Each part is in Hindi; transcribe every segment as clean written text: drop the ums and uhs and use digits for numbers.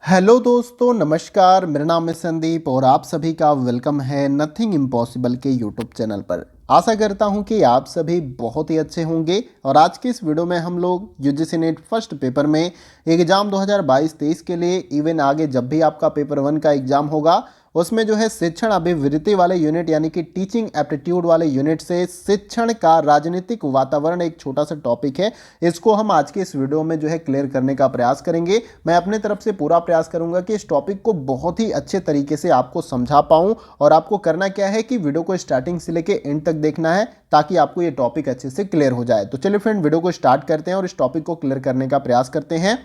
हेलो दोस्तों, नमस्कार। मेरा नाम है संदीप और आप सभी का वेलकम है नथिंग इम्पॉसिबल के यूट्यूब चैनल पर। आशा करता हूं कि आप सभी बहुत ही अच्छे होंगे। और आज के इस वीडियो में हम लोग यूजीसी नेट फर्स्ट पेपर में एग्ज़ाम 2022-23 के लिए इवन आगे जब भी आपका पेपर 1 का एग्ज़ाम होगा उसमें जो है शिक्षण अभिवृत्ति वाले यूनिट यानी कि टीचिंग एप्टीट्यूड वाले यूनिट से शिक्षण का राजनीतिक वातावरण एक छोटा सा टॉपिक है। इसको हम आज के इस वीडियो में जो है क्लियर करने का प्रयास करेंगे। मैं अपने तरफ से पूरा प्रयास करूंगा कि इस टॉपिक को बहुत ही अच्छे तरीके से आपको समझा पाऊं। और आपको करना क्या है कि वीडियो को स्टार्टिंग से लेकर एंड तक देखना है ताकि आपको ये टॉपिक अच्छे से क्लियर हो जाए। तो चलिए फ्रेंड, वीडियो को स्टार्ट करते हैं और इस टॉपिक को क्लियर करने का प्रयास करते हैं।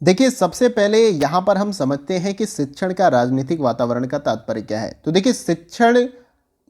देखिए, सबसे पहले यहां पर हम समझते हैं कि शिक्षण का राजनीतिक वातावरण का तात्पर्य क्या है। तो देखिए, शिक्षण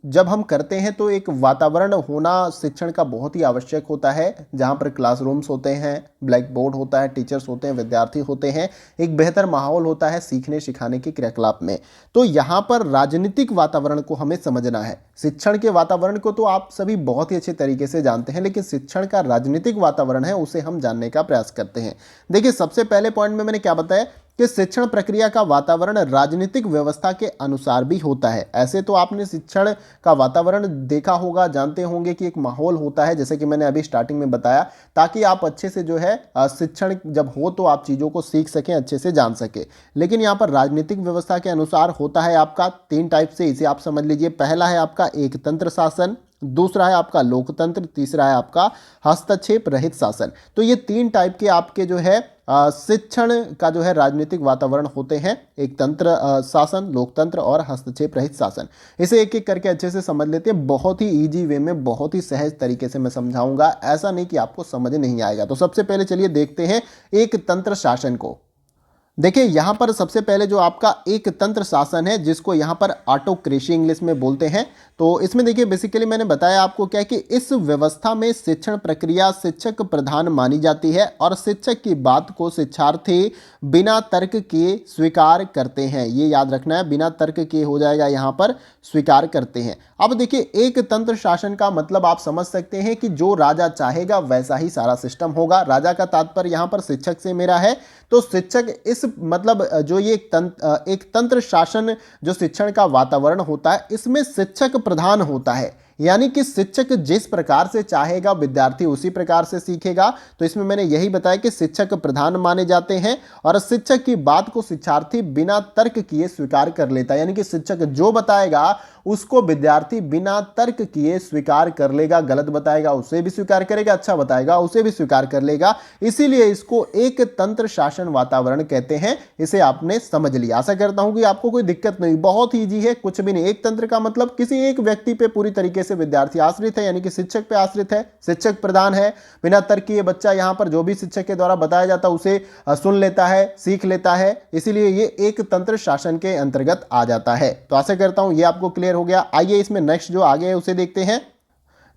जब हम करते हैं तो एक वातावरण होना शिक्षण का बहुत ही आवश्यक होता है, जहां पर क्लासरूम्स होते हैं, ब्लैक बोर्ड होता है, टीचर्स होते हैं, विद्यार्थी होते हैं, एक बेहतर माहौल होता है सीखने सिखाने के क्रियाकलाप में। तो यहाँ पर राजनीतिक वातावरण को हमें समझना है। शिक्षण के वातावरण को तो आप सभी बहुत ही अच्छे तरीके से जानते हैं, लेकिन शिक्षण का राजनीतिक वातावरण है उसे हम जानने का प्रयास करते हैं। देखिए, सबसे पहले पॉइंट में मैंने क्या बताया कि शिक्षण प्रक्रिया का वातावरण राजनीतिक व्यवस्था के अनुसार भी होता है। ऐसे तो आपने शिक्षण का वातावरण देखा होगा, जानते होंगे कि एक माहौल होता है, जैसे कि मैंने अभी स्टार्टिंग में बताया, ताकि आप अच्छे से जो है शिक्षण जब हो तो आप चीज़ों को सीख सकें, अच्छे से जान सके। लेकिन यहाँ पर राजनीतिक व्यवस्था के अनुसार होता है आपका 3 टाइप से, इसे आप समझ लीजिए। पहला है आपका एक तंत्र शासन, दूसरा है आपका लोकतंत्र, तीसरा है आपका हस्तक्षेप रहित शासन। तो ये 3 टाइप के आपके जो है शिक्षण का जो है राजनीतिक वातावरण होते हैं। एक तंत्र शासन, लोकतंत्र और हस्तक्षेप रहित शासन। इसे एक एक करके अच्छे से समझ लेते हैं। बहुत ही इजी वे में, बहुत ही सहज तरीके से मैं समझाऊंगा, ऐसा नहीं कि आपको समझ नहीं आएगा। तो सबसे पहले चलिए देखते हैं एक तंत्र शासन को। देखिए, यहाँ पर सबसे पहले जो आपका एक तंत्र शासन है, जिसको यहाँ पर ऑटोक्रेसी इंग्लिश में बोलते हैं। तो इसमें देखिए, बेसिकली मैंने बताया आपको क्या कि इस व्यवस्था में शिक्षण प्रक्रिया शिक्षक प्रधान मानी जाती है और शिक्षक की बात को शिक्षार्थी बिना तर्क किए स्वीकार करते हैं। ये याद रखना है, बिना तर्क किए हो जाएगा, यहाँ पर स्वीकार करते हैं। अब देखिए, एक तंत्र शासन का मतलब आप समझ सकते हैं कि जो राजा चाहेगा वैसा ही सारा सिस्टम होगा। राजा का तात्पर्य यहाँ पर शिक्षक से मेरा है। तो शिक्षक इस मतलब जो ये एक तंत्र शासन जो शिक्षण का वातावरण होता है, इसमें शिक्षक प्रधान होता है। यानी कि शिक्षक जिस प्रकार से चाहेगा विद्यार्थी उसी प्रकार से सीखेगा। तो इसमें मैंने यही बताया कि शिक्षक प्रधान माने जाते हैं और शिक्षक की बात को शिक्षार्थी बिना तर्क किए स्वीकार कर लेता है। यानी कि शिक्षक जो बताएगा उसको विद्यार्थी बिना तर्क किए स्वीकार कर लेगा। गलत बताएगा उसे भी स्वीकार करेगा, अच्छा बताएगा उसे भी स्वीकार कर लेगा। इसीलिए इसको एक तंत्र शासन वातावरण कहते हैं। इसे आपने समझ लिया। आशा करता हूं कि आपको कोई दिक्कत नहीं, बहुत ईजी है, कुछ भी नहीं। एक तंत्र का मतलब किसी एक व्यक्ति पे पूरी तरीके से विद्यार्थी आश्रित है, यानी कि शिक्षक पे आश्रित है, शिक्षक प्रधान है। बिना तर्क किए बच्चा यहां पर जो भी शिक्षक के द्वारा बताया जाता है उसे सुन लेता है, सीख लेता है। इसीलिए ये एक तंत्र शासन के अंतर्गत आ जाता है। तो आशा करता हूं ये आपको क्लियर हो गया। आइए इसमें नेक्स्ट जो आगे है उसे देखते हैं।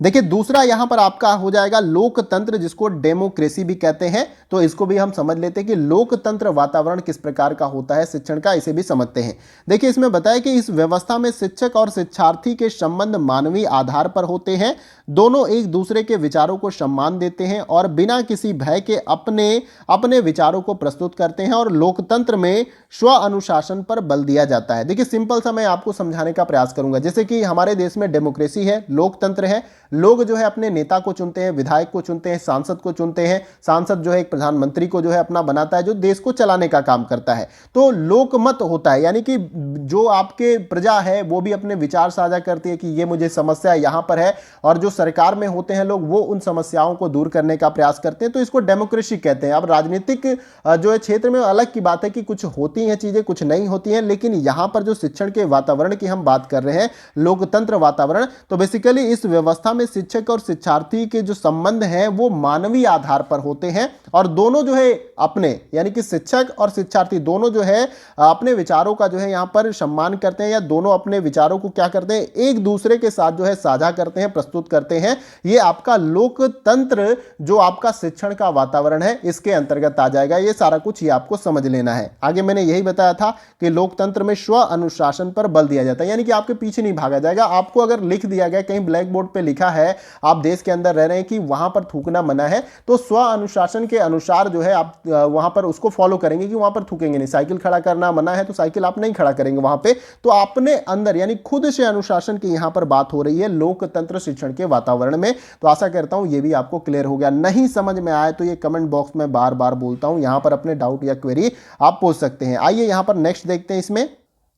देखिए, दूसरा यहां पर आपका हो जाएगा लोकतंत्र, जिसको डेमोक्रेसी भी कहते हैं। तो इसको भी हम समझ लेते हैं कि लोकतंत्र वातावरण किस प्रकार का होता है शिक्षण का, इसे भी समझते हैं। देखिए, इसमें बताया कि इस व्यवस्था में शिक्षक और शिक्षार्थी के संबंध मानवीय आधार पर होते हैं। दोनों एक दूसरे के विचारों को सम्मान देते हैं और बिना किसी भय के अपने अपने विचारों को प्रस्तुत करते हैं। और लोकतंत्र में स्व अनुशासन पर बल दिया जाता है। देखिए, सिंपल सा मैं आपको समझाने का प्रयास करूंगा। जैसे कि हमारे देश में डेमोक्रेसी है, लोकतंत्र है। लोग जो है अपने नेता को चुनते हैं, विधायक को चुनते हैं, सांसद को चुनते हैं। सांसद जो है एक प्रधानमंत्री को जो है अपना बनाता है, जो देश को चलाने का काम करता है। तो लोकमत होता है, यानी कि जो आपके प्रजा है वो भी अपने विचार साझा करती है कि ये मुझे समस्या यहां पर है, और जो सरकार में होते हैं लोग वो उन समस्याओं को दूर करने का प्रयास करते हैं। तो इसको डेमोक्रेसी कहते हैं। अब राजनीतिक जो है क्षेत्र में अलग की बात है कि कुछ होती हैं चीजें, कुछ नहीं होती हैं। लेकिन यहां पर जो शिक्षण के वातावरण की हम बात कर रहे हैं, लोकतंत्र वातावरण, तो बेसिकली इस व्यवस्था में शिक्षक और शिक्षार्थी के जो संबंध हैं वो मानवीय आधार पर होते हैं। और दोनों जो है अपने, यानी कि शिक्षक और शिक्षार्थी दोनों जो है अपने विचारों का जो है यहां पर सम्मान करते हैं, या दोनों अपने विचारों को क्या करते हैं, एक दूसरे के साथ जो है साझा करते हैं, प्रस्तुत करते हैं। ये आपका लोकतंत्र जो आपका शिक्षण का वातावरण है इसके अंतर्गत आ जाएगा। ये सारा कुछ ही आपको समझ लेना है। आगे मैंने यही बताया था कि लोकतंत्र में स्व अनुशासन पर बल दिया जाता है, यानी कि आपके पीछे नहीं भागा जाएगा। आपको अगर लिख दिया गया कहीं ब्लैक बोर्ड पे लिखा लिखा है, आप देश के अंदर रह रहे हैं कि वहां पर थूकना मना है, तो स्व अनुशासन के अनुसार जो है आप वहां पर उसको फॉलो करेंगे कि वहां पर थूकेंगे नहीं। साइकिल खड़ा करना मना है तो साइकिल आप नहीं खड़ा करेंगे वहां पे। तो अपने अंदर यानी खुद से अनुशासन की यहां पर बात हो रही है लोकतंत्र शिक्षण के वातावरण में। तो आशा करता हूं ये भी आपको क्लियर हो गया। नहीं समझ में आया तो ये कमेंट बॉक्स में बार बार बोलता हूं, यहां पर अपने डाउट या क्वेरी आप पूछ सकते हैं। आइए यहां पर नेक्स्ट देखते हैं। इसमें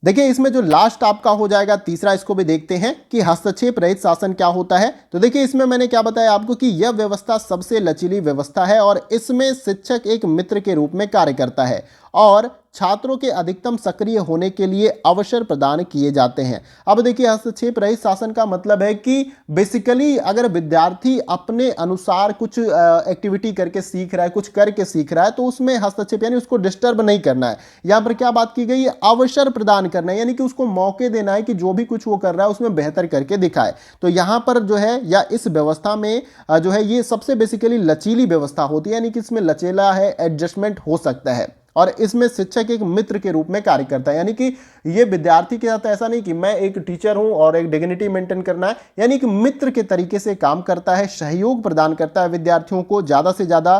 देखिए, इसमें जो लास्ट आपका हो जाएगा तीसरा, इसको भी देखते हैं कि हस्तक्षेप रहित शासन क्या होता है। तो देखिए, इसमें मैंने क्या बताया आपको कि यह व्यवस्था सबसे लचीली व्यवस्था है और इसमें शिक्षक एक मित्र के रूप में कार्य करता है और छात्रों के अधिकतम सक्रिय होने के लिए अवसर प्रदान किए जाते हैं। अब देखिए, हस्तक्षेप रहित शासन का मतलब है कि बेसिकली अगर विद्यार्थी अपने अनुसार कुछ एक्टिविटी करके सीख रहा है, कुछ करके सीख रहा है, तो उसमें हस्तक्षेप यानी उसको डिस्टर्ब नहीं करना है। यहां पर क्या बात की गई है, अवसर प्रदान करना है, यानी कि उसको मौके देना है कि जो भी कुछ वो कर रहा है उसमें बेहतर करके दिखाए। तो यहां पर जो है या इस व्यवस्था में जो है ये सबसे बेसिकली लचीली व्यवस्था होती है, यानी कि इसमें लचीला है, एडजस्टमेंट हो सकता है और इसमें शिक्षक एक मित्र के रूप में कार्य करता है। यानी कि ये विद्यार्थी के साथ ऐसा नहीं कि मैं एक टीचर हूं और एक डिग्निटी मेंटेन करना है, यानी कि मित्र के तरीके से काम करता है, सहयोग प्रदान करता है विद्यार्थियों को, ज्यादा से ज्यादा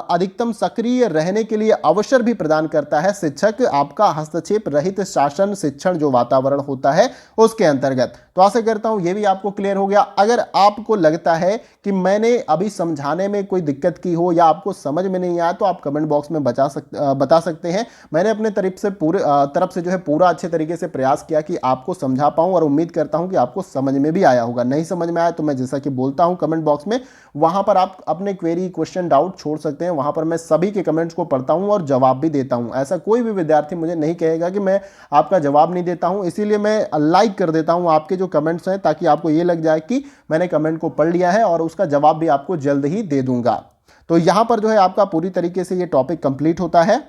अधिकतम सक्रिय रहने के लिए अवसर भी प्रदान करता है शिक्षक आपका हस्तक्षेप रहित शासन शिक्षण जो वातावरण होता है उसके अंतर्गत। तो आशा करता हूं ये भी आपको क्लियर हो गया। अगर आपको लगता है कि मैंने अभी समझाने में कोई दिक्कत की हो या आपको समझ में नहीं आया तो आप कमेंट बॉक्स में बता सकते हैं। मैंने अपने तरफ से जो है पूरा अच्छे तरीके से प्रयास किया कि आपको समझा पाऊं और उम्मीद करता हूं कि आपको समझ में भी आया होगा। नहीं समझ में आया तो मैं जैसा कि बोलता हूं कमेंट बॉक्स में, वहां पर आप अपने क्वेरी, क्वेश्चन, डाउट छोड़ सकते हैं। वहां पर मैं सभी के कमेंट्स को पढ़ता हूं और जवाब भी देता हूं। ऐसा कोई भी विद्यार्थी मुझे नहीं कहेगा कि मैं आपका जवाब नहीं देता हूं, इसीलिए मैं लाइक कर देता हूं आपके जो कमेंट्स हैं, ताकि आपको ये लग जाए कि मैंने कमेंट को पढ़ लिया है और उसका जवाब भी आपको जल्द ही दे दूंगा। तो यहां पर जो है आपका पूरी तरीके से ये टॉपिक कंप्लीट होता है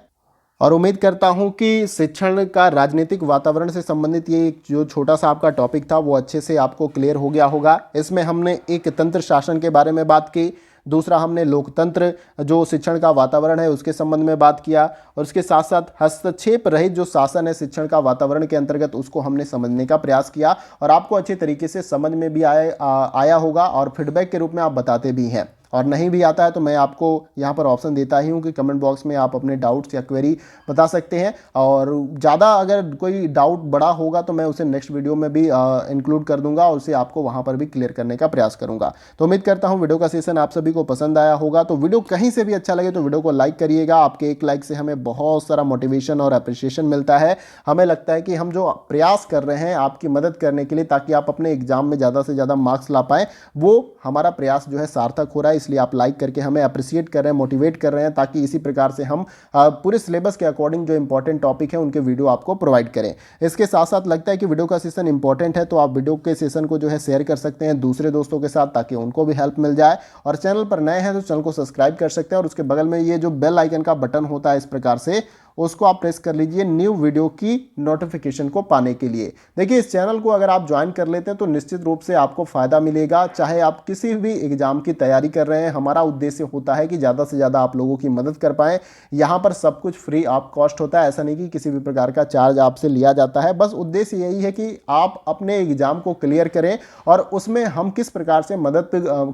और उम्मीद करता हूं कि शिक्षण का राजनीतिक वातावरण से संबंधित ये जो छोटा सा आपका टॉपिक था वो अच्छे से आपको क्लियर हो गया होगा। इसमें हमने एक तंत्र शासन के बारे में बात की, दूसरा हमने लोकतंत्र जो शिक्षण का वातावरण है उसके संबंध में बात किया और उसके साथ साथ हस्तक्षेप रहित जो शासन है शिक्षण का वातावरण के अंतर्गत उसको हमने समझने का प्रयास किया और आपको अच्छे तरीके से समझ में भी आया होगा और फीडबैक के रूप में आप बताते भी हैं। और नहीं भी आता है तो मैं आपको यहाँ पर ऑप्शन देता ही हूँ कि कमेंट बॉक्स में आप अपने डाउट्स या क्वेरी बता सकते हैं और ज़्यादा अगर कोई डाउट बड़ा होगा तो मैं उसे नेक्स्ट वीडियो में भी इंक्लूड कर दूंगा और उसे आपको वहाँ पर भी क्लियर करने का प्रयास करूंगा। तो उम्मीद करता हूँ वीडियो का सेशन आप सभी को पसंद आया होगा। तो वीडियो कहीं से भी अच्छा लगे तो वीडियो को लाइक करिएगा। आपके एक लाइक से हमें बहुत सारा मोटिवेशन और अप्रिसिएशन मिलता है। हमें लगता है कि हम जो प्रयास कर रहे हैं आपकी मदद करने के लिए ताकि आप अपने एग्जाम में ज़्यादा से ज़्यादा मार्क्स ला पाएँ, वो हमारा प्रयास जो है सार्थक हो रहा है। इसलिए आप लाइक करके हमें अप्रिशिएट कर रहे हैं, मोटिवेट कर रहे हैं, ताकि इसी प्रकार से हम पूरे सिलेबस के अकॉर्डिंग जो इंपॉर्टेंट टॉपिक है उनके वीडियो आपको प्रोवाइड करें। इसके साथ साथ लगता है कि वीडियो का सेशन इंपॉर्टेंट है तो आप वीडियो के सेशन को जो है शेयर कर सकते हैं दूसरे दोस्तों के साथ ताकि उनको भी हेल्प मिल जाए। और चैनल पर नए हैं तो चैनल को सब्सक्राइब कर सकते हैं और उसके बगल में ये जो बेल आइकन का बटन होता है इस प्रकार से उसको आप प्रेस कर लीजिए न्यू वीडियो की नोटिफिकेशन को पाने के लिए। देखिए, इस चैनल को अगर आप ज्वाइन कर लेते हैं तो निश्चित रूप से आपको फायदा मिलेगा। चाहे आप किसी भी एग्जाम की तैयारी कर रहे हैं, हमारा उद्देश्य होता है कि ज़्यादा से ज़्यादा आप लोगों की मदद कर पाएँ। यहाँ पर सब कुछ फ्री ऑफ कॉस्ट होता है, ऐसा नहीं कि किसी भी प्रकार का चार्ज आपसे लिया जाता है। बस उद्देश्य यही है कि आप अपने एग्जाम को क्लियर करें और उसमें हम किस प्रकार से मदद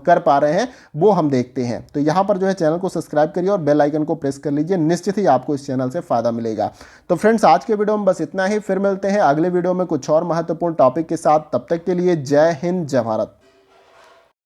कर पा रहे हैं वो हम देखते हैं। तो यहाँ पर जो है चैनल को सब्सक्राइब करिए और बेल आइकन को प्रेस कर लीजिए, निश्चित ही आपको इस चैनल से फायदा मिलेगा। तो फ्रेंड्स, आज के वीडियो में बस इतना ही। फिर मिलते हैं अगले वीडियो में कुछ और महत्वपूर्ण टॉपिक के साथ। तब तक के लिए जय हिंद, जय भारत।